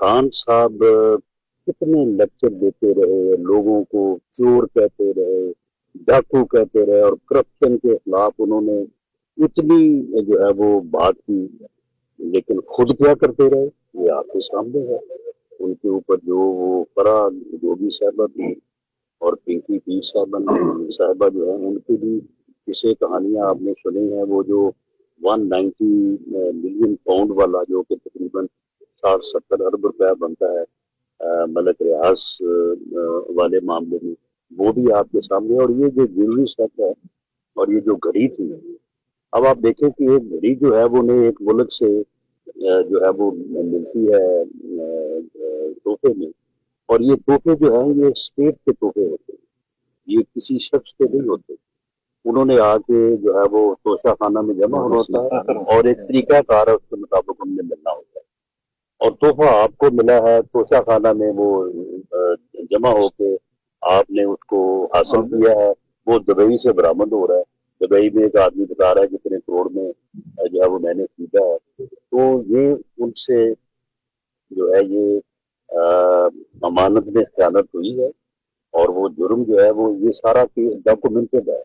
खान साहब कितने लेक्चर देते रहे, लोगों को चोर कहते रहे, डाकू कहते रहे और करप्शन के खिलाफ उन्होंने इतनी जो है वो बात की, लेकिन खुद क्या करते रहे ये आपके सामने है। उनके ऊपर जो वो फराह जोगी साहबा थी और पिंकी पी साहबा जो है उनकी भी किस्से कहानियां आपने सुनी हैं। वो जो 190 मिलियन पाउंड वाला जो कि तकरीबन 60-70 अरब रुपया बनता है मलक रियाज वाले मामले में, वो भी आपके सामने। और ये जो ज्वेलरी सेट है और ये जो घड़ी थी, अब आप देखें कि एक घड़ी जो है वो ने एक मुल्क से जो है वो मिलती है तोहफे में, और ये तोहफे जो है ये स्टेट के तोहफे होते हैं, ये किसी शख्स के नहीं होते। उन्होंने आके जो है वो तोशा खाना में जमा होना होता है और एक तरीका कार है उसके मुताबिक हमने मिलना होता है। और तोहफा आपको मिला है तोशा खाना में, वो जमा होके आपने उसको हासिल किया है, वो दुबई से बरामद हो रहा है। दुबई में एक आदमी बता रहा है कितने करोड़ में जो है वो मैंने खरीदा है। तो ये उनसे जो है ये अमानत में खयानत हुई है, और वो जुर्म जो है वो ये सारा केस डॉक्यूमेंटेड है।